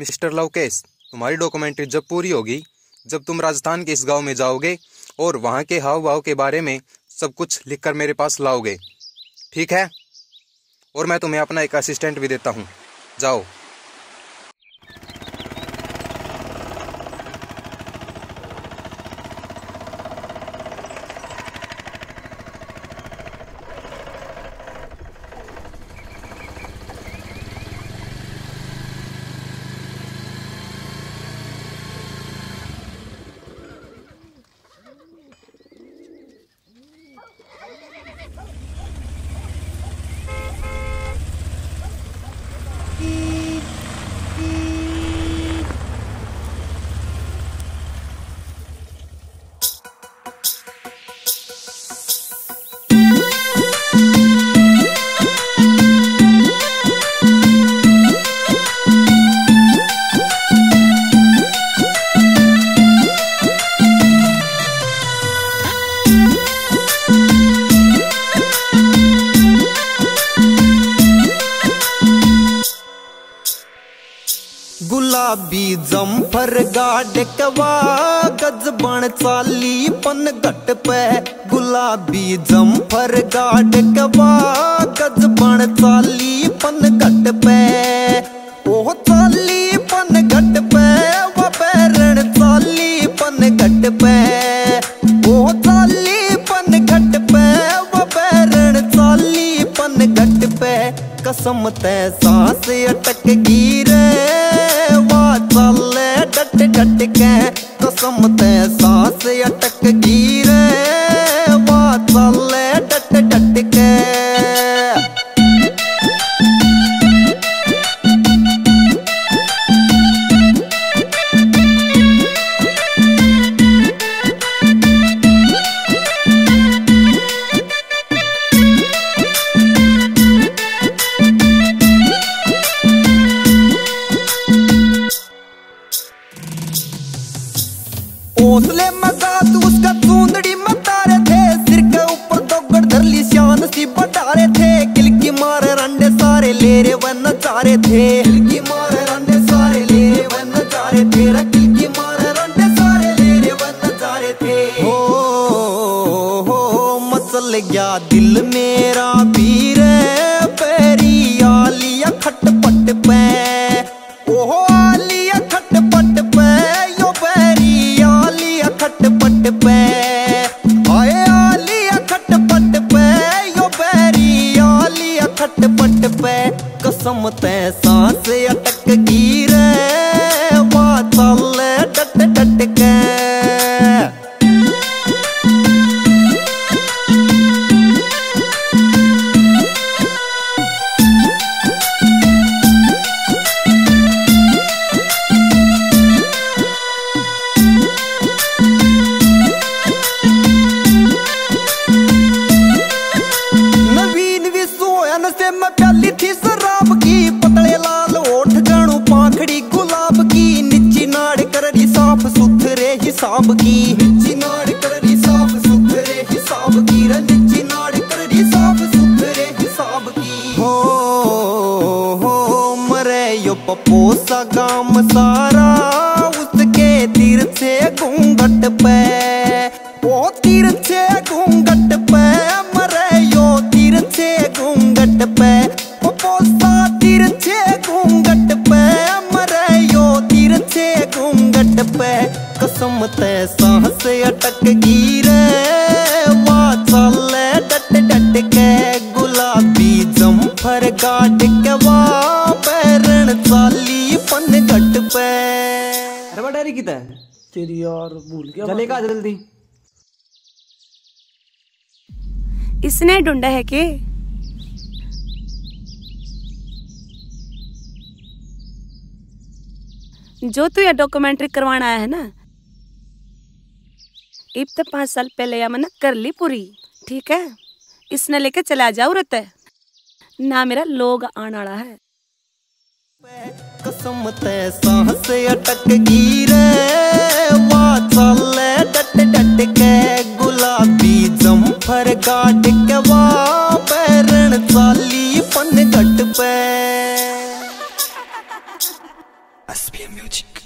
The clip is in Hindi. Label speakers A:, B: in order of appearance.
A: मिस्टर लवकेश, तुम्हारी डॉक्यूमेंट्री जब पूरी होगी, जब तुम राजस्थान के इस गांव में जाओगे और वहां के हाव भाव के बारे में सब कुछ लिखकर मेरे पास लाओगे, ठीक है? और मैं तुम्हें अपना एक असिस्टेंट भी देता हूँ। जाओ।
B: गुलाबी जम्फर गाड़ कवा गजबन चाली पन घट पे। गुलाबी जम्फर गाड़ कवा गजबन चाली पन घट पे। ओह चाली पन घट पे वो बैरण चाली पन घट पे। ओह चाली पन घट पे वो बैरण चाली पन घट पे। कसम ते सांस अटक गिरे चले डट डट के। कसम ते सांस अटक गिरे चले डट डट के। हौसले मजाद उसका चूंदड़ी में तारे थे। सिर के ऊपर दोगड़ धरली शान सी बढ़ारे थे। किलकी मारे रंडे सारे ले रे वन चारे थे। किलकी मारे रंडे सारे ले रे वन चारे थे। किलकी मारे रंडे सारे ले रे वन चारे थे। हो मचल गया दिल मेरा पीरे पैरी आलिया खटपट पे। ओहो आलिया खटपट पे यो पैरी खटपट पे। आए आलिया खटपट पे यो बैरी आलिया खटपट पे। कसम ते सांस अटक गिरे वा चले डट डट के। से मैं प्याली थी शराब की। पतले लाल ओठ जानू पाखड़ी गुलाब की। निची नाड़ करड़ी साफ सुथरे हिसाब की। निची नाड़ करड़ी साफ सुथरे हिसाब की। निची नाड़ करड़ी साफ सुथरे हिसाब की। हो मरे यो पपोसा गाम सारा उसके तीर से घूंघट पे। ओ तीर से घूंघट पे मरे यो तीर से घूंघट पे। पपोसा तीर से घूंघट पे मरे यो तीर से घूंघट पे। कसम ते सांस अटक गिरे वा चले डट डट के। गुलाबी जम्फर गाड़ के वा बैरण चाली पन घट पे।
C: अरे डायरी किता है तेरी यार भूल गया। चलेगा जल्दी।
D: इसने ढूंढा है के? जो तू ये डॉक्यूमेंट्री करवाना आया है ना, इब तो 5 साल पहले या मैंने कर ली पूरी, ठीक है? इसने लेके चला जाओ रहता है ना। मेरा लोग आने वाला है।
B: कसम ते सांस अटक गिरे वा चले डट डट के। गुलाबी जम्फर गाड़ के वा बैरण चाली पन घट पे। म्यूजिक।